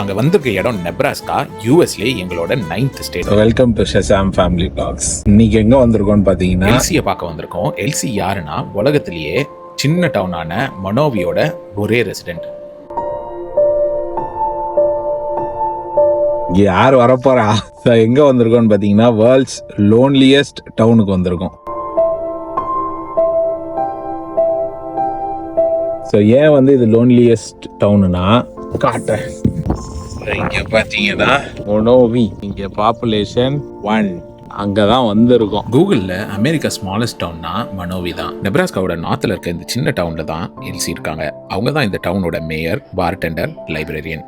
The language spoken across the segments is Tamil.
நாங்க வந்திருக்க இடம் நெப்ராஸ்கா, யூஎஸ்ல எங்களோட 9th state. Welcome to Shazam family vlogs. இன்னைக்கு எங்க வந்திருக்கோம்னு பாத்தீங்கன்னா எல்சியை பார்க்க வந்திருக்கோம். எல்சி யாருன்னா உலகத்திலேயே சின்ன டவுனான மனோவியோட ஒரே ரெசிடென்ட். இங்க யார் வரப்போறா? எங்க வந்திருக்கோம்னு பாத்தீங்கன்னா வேர்ல்ட்ஸ் லோன்லியஸ்ட் டவுனுக்கு வந்திருக்கோம். ஸோ ஏன் வந்து இது லோன்லியஸ்ட் டவுனுனா காட்டுறேன். இங்க பாத்தீங்கன்னா மொனோவி, இங்க பாப்புலேஷன் 1, அங்கதான் வந்திருக்கோம். கூகுளில் அமெரிக்கா ஸ்மாலஸ்ட் டவுன்னா மனோவி தான். நெப்ராஸ்காவோட நார்த்தில் இருக்க இந்த சின்ன டவுனில் தான் எல்சி இருக்காங்க. அவங்க தான் இந்த டவுனோட மேயர், பார்டெண்டர், லைப்ரரியன்.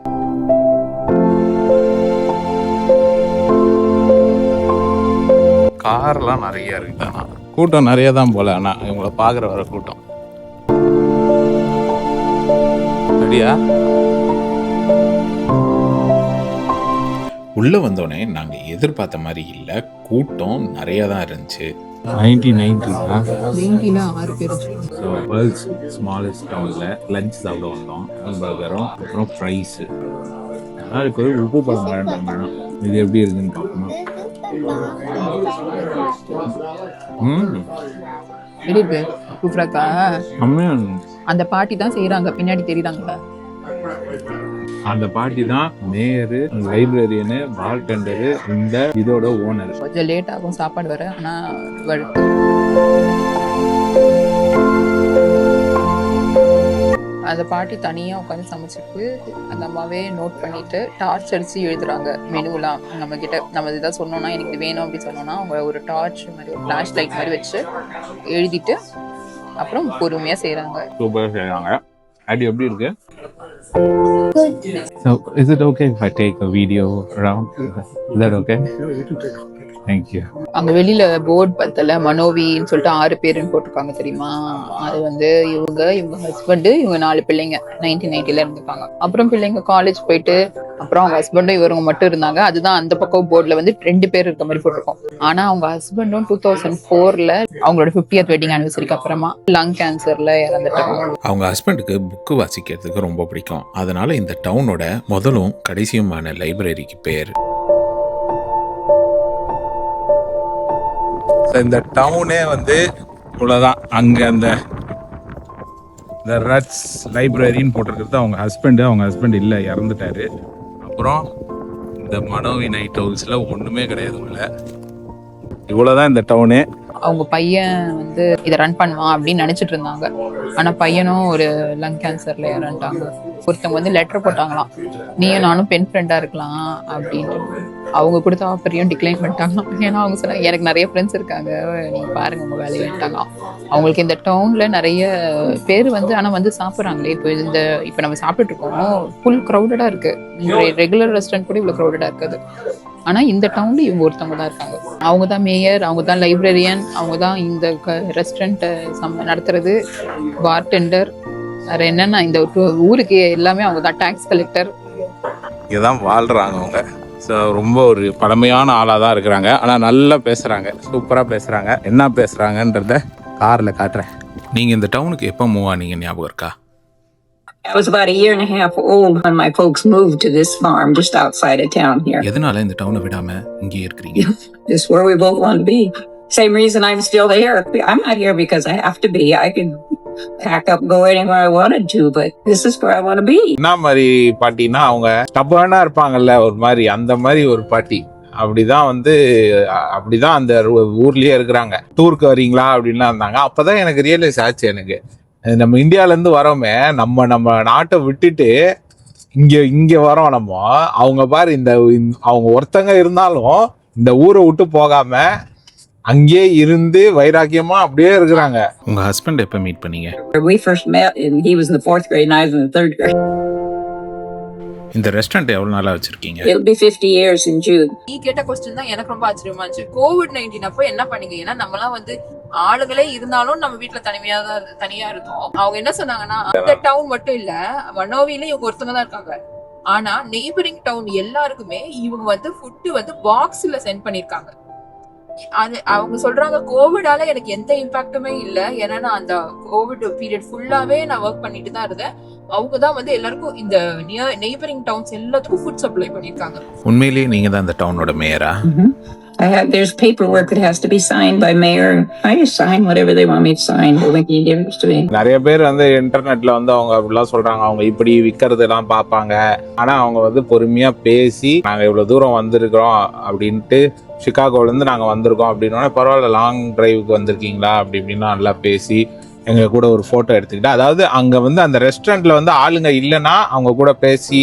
கார்லாம் நிறைய இருக்குதாண்ணா, கூட்டம் நிறைய தான் போல. ஆனால் இவங்கள பார்க்குற வர கூட்டம் அப்படியா? உள்ளே வந்தோடனே நாங்கள் எதிர்பார்த்த மாதிரி இல்லை, கூட்டம் நிறைய தான் இருந்துச்சு. 1990 ஸோ வேர்ல்ட்ஸ் ஸ்மாலஸ்ட் டவுனில் லஞ்ச் சாப்பிட வந்தோம். பர்கரும் அப்புறம் ஃப்ரைஸு. அதுக்கு ஒரு உப்பு பழம் வேண்டாம். இது எப்படி இருக்குன்னு பார்க்கணும். அந்த பாட்டி தான் செய்யறாங்க, பின்னாடி தெரியுறாங்க. அந்த பாட்டி தான் மேயரு, லைப்ரரியனு, பார்டெண்டரு, இந்த இதோட ஓனர். கொஞ்சம் லேட் ஆகும் சாப்பாடு வர, ஆனா அந்த பாட்டி தனியா உட்காந்து சமைச்சிட்டு அந்த அம்மாவே நோட் பண்ணிட்டு டார்ச் அடிச்சு எழுதுறாங்க மெனுலாம். நம்ம கிட்ட நம்ம இதான் சொன்னோம்னா எனக்கு இது வேணும் அப்படின்னு சொன்னோம்னா அவங்க ஒரு டார்ச் மாதிரி, ஒரு ஃபிளாஷ் லைட் மாதிரி வச்சு எழுதிட்டு அப்புறம் பொறுமையா செய்யறாங்க. சூப்பரா செய்யறாங்க. அது எப்படி இருக்கு? So is it okay if I take a video around? Is that okay? Thank you. அங்க வெளியில போர்டு பத்தல, மனோவின்னு சொல்லிட்டு 6 பேருன்னு போட்டிருக்காங்க தெரியுமா? அது வந்து இவங்க ஹஸ்பண்ட், இவங்க 4 பிள்ளைங்க 1990ல இருந்திருக்காங்க. அப்புறம் பிள்ளைங்க காலேஜ் போயிட்டு அப்புறம் அவங்க ஹஸ்பண்டும் இவங்க மட்டும் இருந்தாங்க. அதுதான் அந்த பக்கம் போர்டுல வந்து 2 பேர் இருக்க மாதிரி போட்டிருக்கோம். ஆனா அவங்க ஹஸ்பண்டும் 2004ல அவங்களோட 50th வெட்டிங் ஆனிவர்சரிக்கு அப்புறமா லங் கேன்சர்ல இறந்துட்டாங்க. அவங்க ஹஸ்பண்டுக்கு புக்கு வாசிக்கிறதுக்கு ரொம்ப பிடிக்கும். அதனால இந்த டவுனோட முதலும் கடைசியுமான லைப்ரரிக்கு பேர். இந்த டவுனே வந்து இவ்வளோதான். அங்கே அந்த ரட்ஸ் லைப்ரரின்னு போட்டிருக்கிறது அவங்க ஹஸ்பண்ட் இல்லை, இறந்துட்டாரு. அப்புறம் இந்த மனோவி நைட் ஹவுஸில் ஒன்றுமே கிடையாது உள்ள. இவ்வளோதான் இந்த டவுனே. அவங்க பையன் வந்து இதை ரன் பண்ணுவான் அப்படின்னு நினைச்சிட்டு இருந்தாங்க. ஆனா பையனும் ஒரு லங் கேன்சர்ல இறந்துட்டாங்க. ஒருத்தவங்க வந்து லெட்டர் போட்டாங்களாம், நீயும் நானும் பென் ஃப்ரெண்டா இருக்கலாம் அப்படின்ட்டு. அவங்க கொடுத்த ஆஃபரையும் டிக்ளைன் பண்ணிட்டாங்களாம். ஏன்னா அவங்க சொன்னாங்க எனக்கு நிறைய ஃப்ரெண்ட்ஸ் இருக்காங்க, நீங்க பாருங்க உங்க வேலையை விட்டாங்களாம். அவங்களுக்கு இந்த டவுன்ல நிறைய பேர் வந்து ஆனா வந்து சாப்பிட்றாங்களே. இப்போ நம்ம சாப்பிட்டு இருக்கோம், ஃபுல் க்ரௌடடா இருக்கு. ரெகுலர் ரெஸ்டாரண்ட் கூட இவ்வளவு க்ரௌடடா இருக்காது. ஆனா இந்த டவுன்ல இவங்க ஒருத்தவங்க தான் இருக்காங்க. அவங்க தான் மேயர், அவங்க தான் லைப்ரரியன், அவங்க தான் இந்த ரெஸ்டாரண்ட் நடத்துறது, பார்டெண்டர், வேற என்னன்னா இந்த ஊருக்கு எல்லாமே அவங்க தான், டாக்ஸ் கலெக்டர். இங்கதான் வாழ்றாங்க அவங்க. ஸோ ரொம்ப ஒரு பழமையான ஆளாக தான் இருக்கிறாங்க. ஆனால் நல்லா பேசுகிறாங்க, சூப்பராக பேசுகிறாங்க. என்ன பேசுகிறாங்கன்றத காரில் காட்டுறேன். நீங்கள் இந்த டவுனுக்கு எப்போ மூவ் ஆனீங்க ஞாபகம் இருக்கா? I was about 1.5 years old when my folks moved to this farm just outside of town here. எதனால இந்த டவுனை விடாம இங்கே இருக்கிறீங்க? This is where we both want to be. Same reason I'm still here. I'm not here because I have to be. I can pack up, go anywhere I wanted to, but this is where I want to be. என்ன மாதிரி பாட்டினா அவங்க ஸ்டபர்னா இருப்பாங்கல்ல ஒரு மாதிரி, அந்த மாதிரி ஒரு பாட்டி. அப்படிதான் வந்து அப்படிதான் அந்த ஊர்லயே இருக்கிறாங்க. டூருக்கு வரீங்களா அப்படின்லாம் இருந்தாங்க. அப்பதான் எனக்கு ரியலைஸ் ஆச்சு, எனக்கு நம்ம இந்தியாவிலேருந்து வரோமே, நம்ம நாட்டை விட்டுட்டு இங்கே வரோம் நம்ம. அவங்க பாரு, அவங்க ஒருத்தங்க இருந்தாலும் இந்த ஊரை விட்டு போகாம அங்கேயே இருந்து வைராக்கியமா அப்படியே இருக்கிறாங்க. உங்க ஹஸ்பண்ட் எப்ப மீட் பண்ணீங்க? We first met and he was in the 4th grade and I was in the 3rd grade. இந்த ரெஸ்டாரண்ட் எவ்வளவு நாளா வச்சிருக்கீங்க? It'll be 50 years in June. நீ கேட்ட क्वेश्चन தான் எனக்கு ரொம்ப ஆச்சரியமா இருந்துச்சு. COVID-19 அப்போ என்ன பண்ணீங்க? ஏன்னா நம்மலாம் வந்து ஆளுங்களே இருந்தாலும் நம்ம வீட்டுல தனியா இருந்தோம். அவங்க என்ன சொன்னாங்கன்னா, அந்த டவுன் மட்டும் இல்ல, மனோவில இவங்க ஒருத்தவங்க தான் இருக்காங்க. ஆனா நெய்பரிங் டவுன் எல்லாருக்குமே இவங்க வந்து ஃபுட் வந்து பாக்ஸ்ல சென்ட் பண்ணிருக்காங்க. அது அவங்க சொல்றாங்க, கோவிடால எனக்கு எந்த இம்பாக்டுமே இல்லை. ஏன்னா நான் அந்த கோவிட் பீரியட் ஃபுல்லாவே நான் ஒர்க் பண்ணிட்டு தான் இருந்தேன். அவங்க தான் வந்து எல்லாருக்கும் இந்த நெய்பரிங் டவுன்ஸ் எல்லாத்துக்கும் ஃபுட் சப்ளை பண்ணிருக்காங்க. உண்மையிலேயே நீங்க தான் இந்த டவுனோட மேயரா? There's paperwork that has to be signed by mayor. I just sign whatever they want me to sign. It doesn't make any difference to me. நிறைய பேர் வந்து இன்டர்நெட்ல வந்து அவங்க அப்படிலாம் சொல்றாங்க, அவங்க இப்படி விற்கிறதெல்லாம் பார்ப்பாங்க. ஆனா அவங்க வந்து பொறுமையா பேசி நாங்க இவ்வளவு தூரம் வந்திருக்கிறோம் அப்படின்ட்டு, சிகாகோல இருந்து நாங்க வந்திருக்கோம் அப்படின்னா பரவாயில்ல லாங் டிரைவுக்கு வந்திருக்கீங்களா அப்படி இப்படின்னா நல்லா பேசி எங்க கூட ஒரு போட்டோ எடுத்துக்கிட்டு, அதாவது அங்க வந்து அந்த ரெஸ்டாரண்ட்ல வந்து ஆளுங்க இல்லைன்னா அவங்க கூட பேசி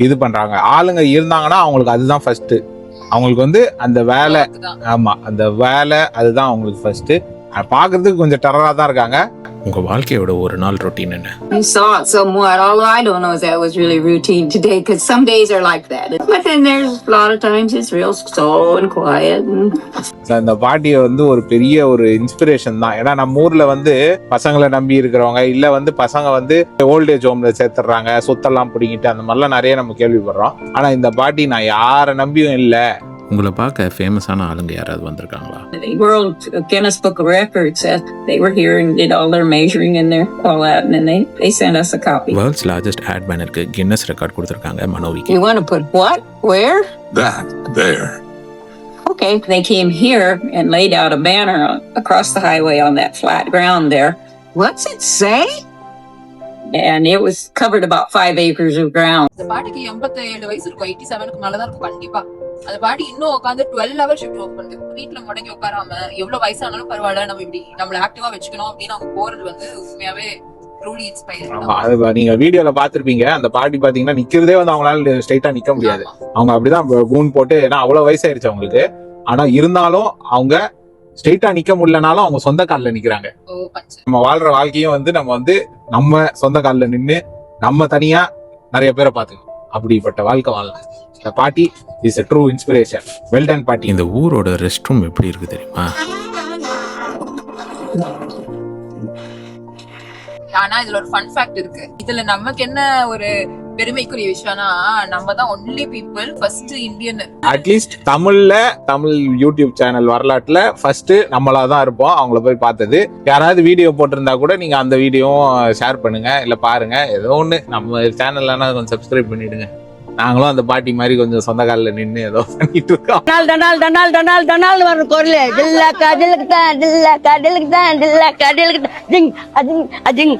இது பண்றாங்க. ஆளுங்க இருந்தாங்கன்னா அவங்களுக்கு அதுதான் ஃபர்ஸ்ட். அவங்களுக்கு வந்து அந்த வேலை, ஆமா அந்த வேலை அதுதான் அவங்களுக்கு ஃபர்ஸ்ட். பாக்குறதுக்கு கொஞ்சம் டெரரா தான் இருக்காங்க. உங்க வாழ்க்கையோட ஒரு நாள் ரொட்டீன் என்ன? I saw it somewhat. All I don't know is that was really routine today, because some days are like that. But then there's a lot of times it's real slow and quiet. இந்த பாட்டியை வந்து ஒரு பெரிய ஒரு இன்ஸ்பிரேஷன் தான். ஏன்னா நம்ம ஊர்ல வந்து பசங்களை நம்பி இருக்கிறவங்க இல்ல வந்து பசங்க வந்து ஓல்டேஜ் ஹோம்ல சேர்த்துறாங்க, சொத்தெல்லாம் பிடிங்கிட்டு அந்த மாதிரிலாம் நிறைய நம்ம கேள்விப்படுறோம். ஆனா இந்த பாட்டி நான் யாரை நம்பியும் இல்லை. உங்களை பார்க்க ஃபேமஸான ஆளுங்க யாராவது வந்திருக்காங்களா? The World Guinness Book of Records said they were here and did all their measuring and all that, and then they sent us a copy. World's largest ad பேனருக்கு கின்னஸ் ரெக்கார்ட் கொடுத்திருக்காங்க மனோவிக்கு. You want to put what? Where? That there. Okay, they came here and laid out a banner across the highway on that flat ground there. What's it say? And it was covered about 5 acres of ground. அந்த பாட்டிக்கு 87 வயசு இருக்கும், 87க்கு மேலதான் இருக்கும் கண்டிப்பா. அந்த பாட்டி இன்னும் உட்காந்து 12 hours ஷிஃப்ட் ஒர்க் பண்ணுது. வீட்டுல முடங்கி உட்காராம எவ்வளவு வயசானாலும் பரவாயில்ல நம்ம இப்படி நம்மள ஆக்டிவா வச்சுக்கணும் அப்படின்னு அவங்க போறது வந்து உண்மையாவே ட்ரூலி இன்ஸ்பைரிங். அது நீங்க வீடியோல பாத்திருப்பீங்க. அந்த பாட்டி பாத்தீங்கன்னா நிக்கிறதே வந்து அவங்களால ஸ்ட்ரைட்டா நிக்க முடியாது. அவங்க அப்படிதான் கூன் போட்டு, ஏன்னா அவ்வளவு வயசாயிருச்சு அவங்களுக்கு. ஆனா இருந்தாலும் அவங்க ஸ்ட்ரைட்டா நிக்க முடியலனாலும் அவங்க சொந்த கால்ல நிக்கிறாங்க. நம்ம வாழ்ற வாழ்க்கையும் வந்து நம்ம சொந்த கால்ல நின்னு நம்ம தனியா நிறைய பேரை பாத்துக்கணும். அப்படிப்பட்ட வாழ்க்கை வாழலாம். இந்த பாட்டி is a true inspiration. Well done பாட்டி. இந்த ஊரோட ரெஸ்ட் ரூம் எப்படி இருக்கு தெரியுமா? ஆனா இதுல ஒரு ஃபன் ஃபேக்ட் இருக்கு. இதுல நமக்கு என்ன ஒரு பெருமைக்குரிய விஷயம்னா, நம்ம தான் only people first Indian. At least Tamil YouTube channel வரலாற்றுல ஃபர்ஸ்ட் நம்மளா தான் இருப்போம். அவங்கள போய் பார்த்தது. யாராவது வீடியோ போட்டிருந்தா கூட நீங்க அந்த வீடியோவும் ஷேர் பண்ணுங்க, இல்ல பாருங்க. ஏதோ ஒண்ணு நம்ம சேனல்ல கொஞ்சம் சப்ஸ்கிரைப் பண்ணிடுங்க. நாங்களும் அந்த பாட்டி மாதிரி கொஞ்சம் சொந்த காலில் நின்று ஏதோ பண்ணிட்டு இருக்கோம். டனால் வர குரல் டில்லா கடலுக்கு தான் டில்லா கடலுக்கு தான் டில்லா கடலுக்கு தான் அஜிங் அஜிங் அஜிங்.